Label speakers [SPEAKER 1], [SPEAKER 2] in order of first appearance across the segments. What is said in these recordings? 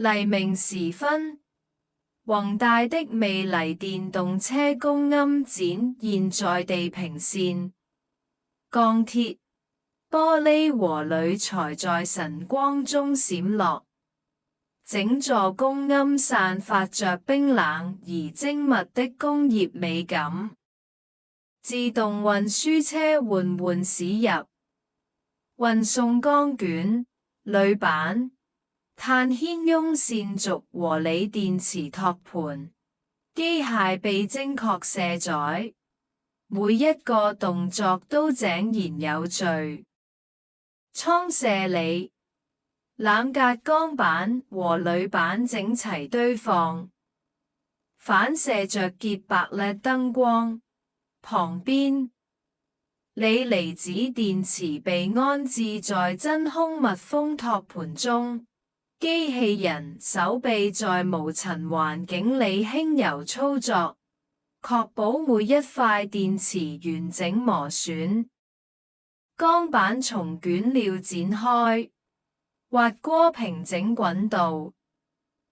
[SPEAKER 1] 黎明時分，宏大的魅力電動車公庵展現在地平線，鋼鐵、玻璃和鋁材在晨光中閃落，整座公庵散發着冰冷而精密的工業美感。自動運輸車緩緩駛入，運送鋼卷、鋁板、碳纖擁線軸和鋰電池托盤，機械被精確卸載，每一個動作都井然有序。倉卸里、冷隔鋼板和鋁板整齊堆放，反射着潔白 LED 燈光。旁邊，鋰離子電池被安置在真空密封托盤中，機器人手臂在無塵環境裡輕柔操作，確保每一塊電池完整磨損。鋼板從捲料展開，滑過平整滾道，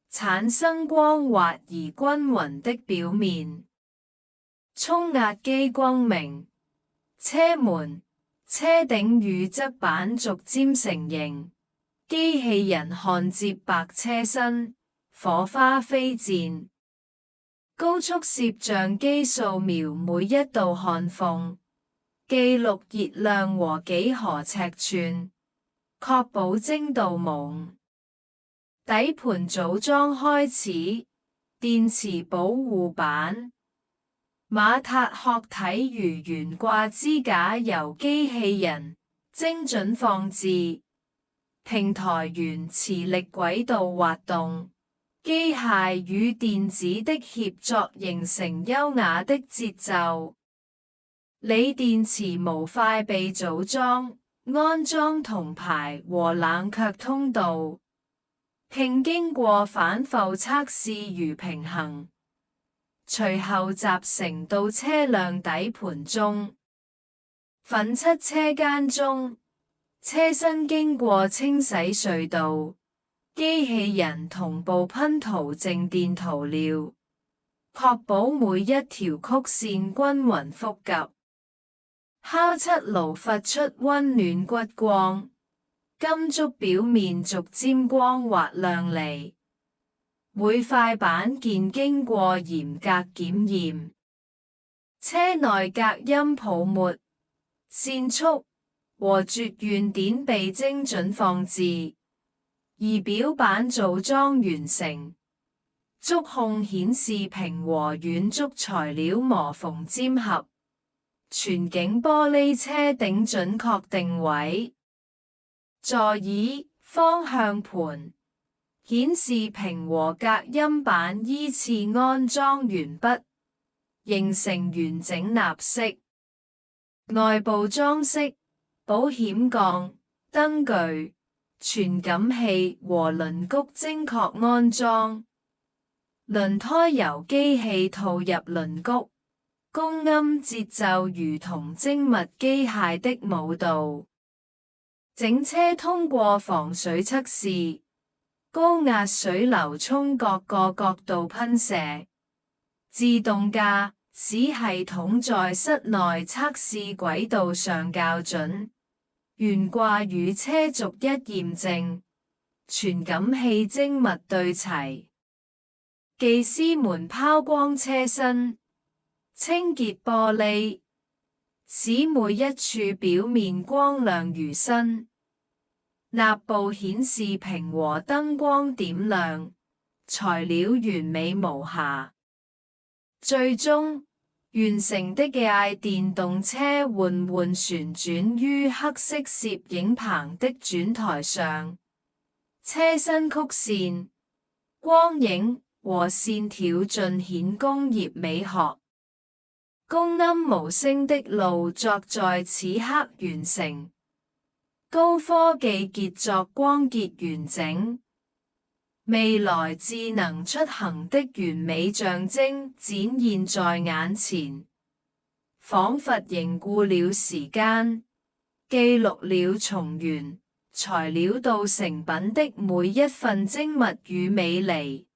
[SPEAKER 1] 產生光滑而均勻的表面。沖壓機轟鳴，車門、車頂與側板逐漸成型，機器人焊接白車身，火花飛濺。高速攝像機掃描每一道焊縫，記錄熱量和幾何尺寸，確保精度無誤。底盤組裝開始，電池保護板、馬達殼體如懸掛支架由機器人精準放置，平台沿磁力軌道滑動，機械與電子的協作形成優雅的節奏。鋰電池模塊被組裝、安裝銅牌和冷卻通道，並經過反浮測試如平衡。隨後集成到車輛底盤中，粉漆車間中，車身經過清洗隧道，機器人同步噴塗靜電塗料，確保每一條曲線均勻複及。烤漆爐發出溫暖骨光，金屬表面逐漸光滑亮麗。每塊板件經過嚴格檢驗，車內隔音泡沫、線束和絕緣點被精準放置，儀表板組裝完成，觸控顯示屏和軟觸材料磨縫粘合，全景玻璃車頂準確定位，座椅、方向盤、顯示屏和隔音板依次安裝完畢，形成完整納式。內部裝飾、保險槓、燈具、傳感器和輪轂精確安裝，輪胎由機器套入輪轂，公庵節奏如同精密機械的舞蹈。整車通過防水測試。高壓水流從各個角度噴射，自動駕駛系統在室內測試軌道上校準，懸掛與車逐一驗證，傳感器精密對齊。技師們拋光車身，清潔玻璃，使每一處表面光亮如新。內部顯示屏和燈光點亮，材料完美無瑕。最終完成的AI電動車緩緩旋轉於黑色攝影棚的轉台上，車身曲線、光影和線條盡顯工業美學。公庵無聲的勞作在此刻完成。高科技傑作光潔完整，未來智能出行的完美象徵展現在眼前，彷彿凝固了時間，記錄了從原材料到成品的每一份精密與美麗。